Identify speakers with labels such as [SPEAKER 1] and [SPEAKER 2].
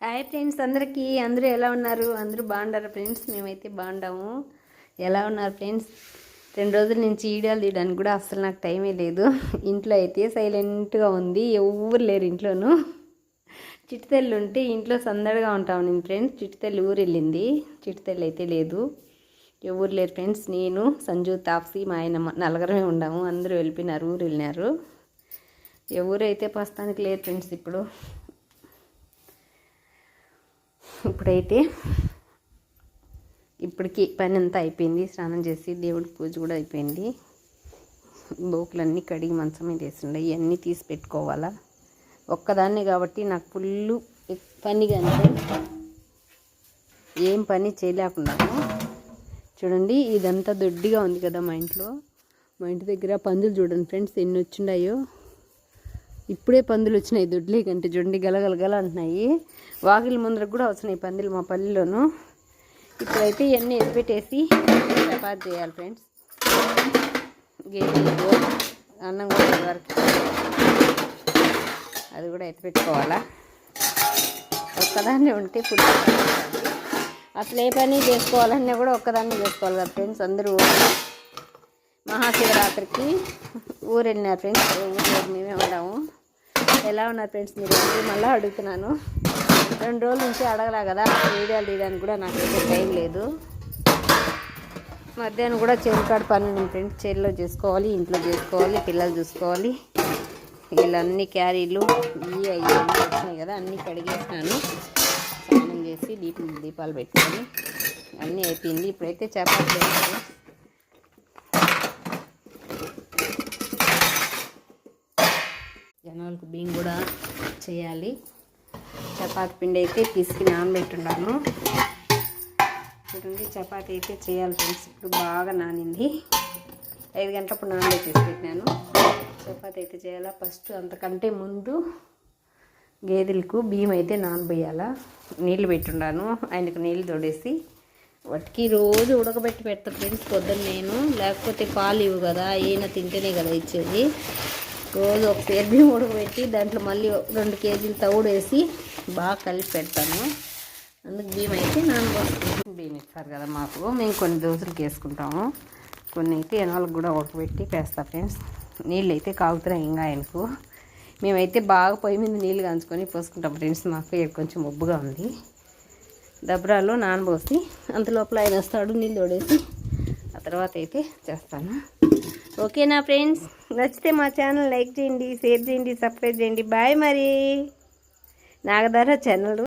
[SPEAKER 1] Hi friends, అందరూ ఎలా ఉన్నారు? అందరూ బాగుంటారా ఫ్రెండ్స్? మేమైతే బాగుంటాము. ఎలా ఉన్నారు ఫ్రెండ్స్? 2 రోజుల నుంచి వీడియోలు తీయడానికి కూడా అసలు నాకు టైమే లేదు. ఇంట్లో అయితే సైలెంట్గా ఉంది, ఎవరు లేరు ఇంట్లోనూ. చిట్టుతల్లి ఉంటే ఇంట్లో సందడిగా ఉంటాము నేను ఫ్రెండ్స్. చిట్టుతల్లి ఊరు వెళ్ళింది, చిట్టుతల్లి అయితే లేదు, ఎవరు లేరు ఫ్రెండ్స్. నేను, సంజు, తాప్సీ, మా ఆయన నలుగురమే ఉన్నాము. అందరూ వెళ్ళిపోయినారు, ఊరు వెళ్ళినారు. ఎవరైతే ప్రస్తుతానికి లేరు ఫ్రెండ్స్. ఇప్పటికి పని అంతా అయిపోయింది. స్నానం చేసి దేవుడికి పూజ కూడా అయిపోయింది. బోకులన్నీ కడిగి మంచం మీద వేసిండే, ఇవన్నీ తీసి పెట్టుకోవాలా. ఒక్కదాన్నే కాబట్టి నాకు ఫుల్ పని, కానీ ఏం పని చేయలేకున్నాను. చూడండి, ఇదంతా దొడ్డిగా ఉంది కదా మా ఇంట్లో. మా ఇంటి దగ్గర పందులు చూడండి ఫ్రెండ్స్ ఎన్ని వచ్చిండాయో. ఇప్పుడే పందులు వచ్చినాయి దొడ్లే కంటే. చూడండి, గలగలగల అంటున్నాయి. వాకిలి ముందరకు కూడా వచ్చినాయి పందులు మా పల్లెలోను. ఇప్పుడైతే ఇవన్నీ ఎత్తిపెట్టేసి చపాతి చేయాలి ఫ్రెండ్స్. గేదెలు అన్నం కూడా వరకు అది కూడా ఎత్తిపెట్టుకోవాలా. ఒక్కదాన్నే ఉంటే ఫుడ్ అసలు ఏ పని చేసుకోవాలన్నా కూడా ఒక్కదాన్ని చేసుకోవాలి కదా ఫ్రెండ్స్. అందరూ మహాశివరాత్రికి ఊరు వెళ్ళినారు ఫ్రెండ్స్. ఊరు మేమే ఉన్నాము. ఎలా ఉన్నారు ఫ్రెండ్స్ మీరు? మళ్ళీ అడుగుతున్నాను. 2 రోజుల నుంచి అడగలా కదా, వీడియోలు తీయడానికి కూడా నాకైతే టైం లేదు. మధ్యాహ్నం కూడా చెరుకాడు పని ఉంది ఫ్రెండ్స్. చెరులో చేసుకోవాలి, ఇంట్లో చేసుకోవాలి, పిల్లలు చూసుకోవాలి. వీళ్ళన్నీ క్యారీలు ఇవి అన్నీ వచ్చినాయి కదా, అన్నీ కడిగేసినాను. స్నానం చేసి దీపాలు పెట్టుకొని అన్నీ అయిపోయింది. ఇప్పుడైతే చపాతీ జనాలకు బియ్యం కూడా చేయాలి. చపాతీ పిండి అయితే పిసికి నానబెట్టున్నాను. చూడండి, చపాతీ అయితే చేయాలి ఫ్రెండ్స్. ఇప్పుడు బాగా నానింది. 5 గంటలప్పుడు నానబెట్టేసి పెట్టినాను. చపాతీ అయితే చేయాలా. ఫస్ట్ అంతకంటే ముందు గేదెలకు బియ్యం అయితే నానబోయాలా. నీళ్ళు పెట్టున్నాను. ఆయనకు నీళ్ళు తోడేసి వాటికి రోజు ఉడకబెట్టి పెడతా ఫ్రెండ్స్ పొద్దున్న నేను. లేకపోతే పాలు ఇవ్వు కదా, ఈయన తింటేనే కదా ఇచ్చేది. రోజు ఒక సేరు బియ్యం ఉడకబెట్టి దాంట్లో మళ్ళీ 2 కేజీలు తవుడు వేసి బాగా కలిపి పెడతాను. అందుకు బియ్యం అయితే నానబోసుకుంటాం. బియ్యం ఇస్తారు కదా మాకు, మేము కొన్ని రోజులకి వేసుకుంటాము. కొన్ని అయితే ఎనాలకు కూడా ఉడకబెట్టి వేస్తా ఫ్రెండ్స్. నీళ్ళు అయితే కాగుతున్నాయి ఇంకా ఆయనకు. మేమైతే బాగా పొయ్యి మీద నీళ్ళు కాంచుకొని పోసుకుంటాం ఫ్రెండ్స్. మాకు కొంచెం ఉబ్బుగా ఉంది. దబ్రాలో నానబోసి అంతలోపల ఆయన వస్తాడు, నీళ్ళు తోడేసి ఆ తర్వాత అయితే చేస్తాను. ఓకేనా ఫ్రెండ్స్? నచ్చితే మా ఛానల్ లైక్ చేయండి, షేర్ చేయండి, సబ్స్క్రైబ్ చేయండి. బాయ్. మరి నాగధార ఛానల్